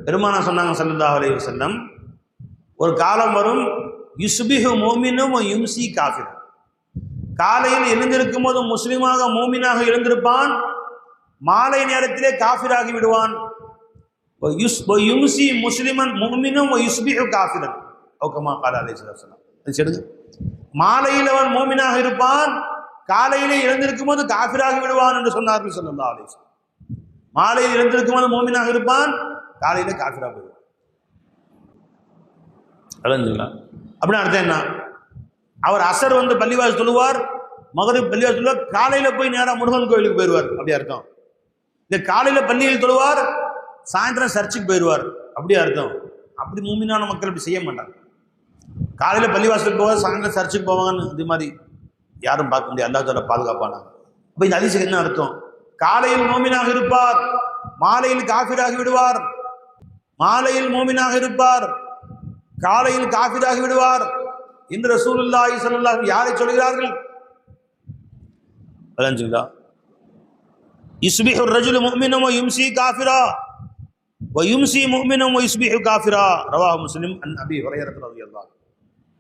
பெருமானா சொன்னாங்க ஸல்லல்லாஹு அலைஹி வஸல்லம், ஒரு காலம் வரும் யுஸ்பிஹு முஃமினும் வ யும்சி காஃபிர். காலையில் எழுந்திருக்கும் போது முஸ்லிமாக மூமினாக எழுந்திருப்பான், மாலை நேரத்திலே காஃபிராகி விடுவான். யும்சி முஸ்லிமன் முஃமினும் வ யுஸ்பிஹு காஃபிரன் அவ் கமா கால அலைஹி வஸல்லம். சொல்லுங்க, மாலையில் அவன் மூமினாக இருப்பான், காலையிலே எழுந்திருக்கும் போது காஃபிராகி விடுவான் என்று சொன்னார்கள் ஸல்லல்லாஹு அலைஹி வஸல்லம். மாலையில் எழுந்திருக்கும் போது மூமினாக இருப்பான், காலையில காஃபிரா போயிடுவான். அலஞ்சுங்களா? அப்படின்னு அர்த்தம் என்ன? அவர் அசர் வந்து பள்ளிவாசல் சொல்லுவார், மகரிப் பள்ளிவாசல் சொல்லுவார், காலையில போய் நேராக முருகன் கோயிலுக்கு போயிடுவார். அப்படி அர்த்தம். இந்த காலையில பள்ளியில் தொழுவார், சாயந்தரம் சர்ச்சுக்கு போயிடுவார். அப்படியே அர்த்தம். அப்படி மூமினான மக்கள் அப்படி செய்ய மாட்டாங்க. காலையில பள்ளிவாசலுக்கு போவார், சாயந்தரம் சர்ச்சுக்கு போவாங்கன்னு இது மாதிரி யாரும் பார்க்க முடியாது. அல்லாஹ் பாதுகாப்பானாங்க. அப்ப இந்த ஹதீஸுக்கு என்ன அர்த்தம்? காலையில் மூமினாக இருப்பார், மாலையில் காஃபிராகி விடுவார். மாலையில் மூமினாக இருப்பார், காலையில் காஃபிராகி விடுவார் என்று ரசூலுல்லாஹி ஸல்லல்லாஹு அலைஹி வஸல்லம் யாரை சொல்கிறார்கள்? அலஞ்சுங்களா? யுஸ்பிஹு الرجل مؤمنا ويمسي كافرا ويمسي مؤمنا ويصبح كافرا رواه مسلم عن ابي هريره رضي الله عنه.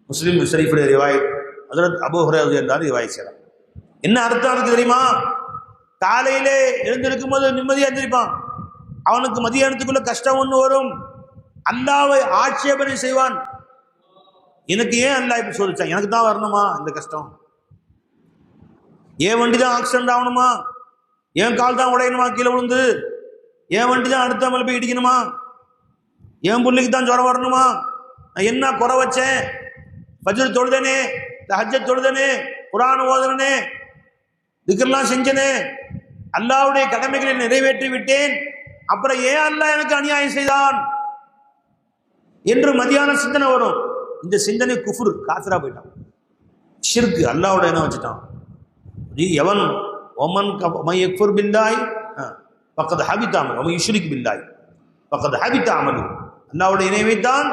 முஸ்லிம் ஷரீஃபுடைய ரிவாயத், ஹஜ்ரத் அபூ ஹுரைரா ரலியல்லாஹு அன்ஹு ரிவாயத் செய்றாங்க. என்ன அர்த்தம் அதுக்கு தெரியுமா? காலையிலே எழுந்திருக்கும் போது நிம்மதியா எழுந்திருப்பான், அவனுக்கு மதியானத்துக்குள்ள கஷ்டம் ஒன்று வரும், அல்லாஹ்வை ஆட்சேபனை செய்வான். எனக்கு ஏன் அல்லாஹ் இப்படி சொல்லிச்சான்? எனக்கு தான் வரணுமா இந்த கஷ்டம்? என் வண்டி தான் ஆக்சிடென்ட் ஆகணுமா? என் கால் தான் உடையணுமா கீழே விழுந்து? என் வண்டி தான் அடுத்த மேலே போய் இடிக்கணுமா? என் புள்ளிக்கு தான் ஜுரம் வரணுமா? நான் என்ன குறை வச்சேன்? ஃபஜ்ர் தொழுதனே, தஹஜ்ஜத் தொழுதனே, குர்ஆன் ஓதுனனே, திக்ர்லாம் செஞ்சனே, அல்லாஹ்வுடைய கடமைகளை நிறைவேற்றி விட்டேன், அப்புறம் ஏன் அல்லாஹ் எனக்கு அநியாயம் செய்தான் என்று மதியான சிந்தனை வரும். இந்த சிந்தனை குஃப்ர், காஃபிரா போயிட்டான், ஷிர்க், அல்லாஹ்வோட என்ன வச்சுட்டான். எவன் ஒமன் யக்ஃபுர் பில்லாஹி ஃபக்கத் ஹபித அமலு வ யுஷ்ரிக் பில்லாஹி ஃபக்கத் ஹபித அமலு. அல்லாஹ்வோட இணை வைத்தான்,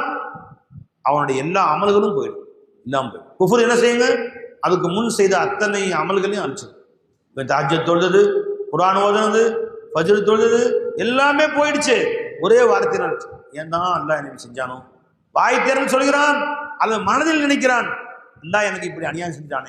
அவனுடைய எல்லா அமல்களும் போயிடும், இல்லாமல் போயிடும். குஃப்ர் என்ன செய்யுங்க? அதுக்கு முன் செய்த அத்தனை அமல்களையும் அழிச்சு. தஹஜ்ஜத் தொழுது, குர்ஆன் ஓதுனது, ஃபஜ்ர் தொழுது எல்லாமே போயிடுச்சு, ஒரே வார்த்தை நினைச்சு. ஏன் தான் அல்லாஹ் எனக்கு செஞ்சானோ? வாய் திறந்து சொல்கிறான், அல்லது மனதில் நினைக்கிறான், அல்லாஹ் எனக்கு இப்படி அநியாயம் செஞ்சானே.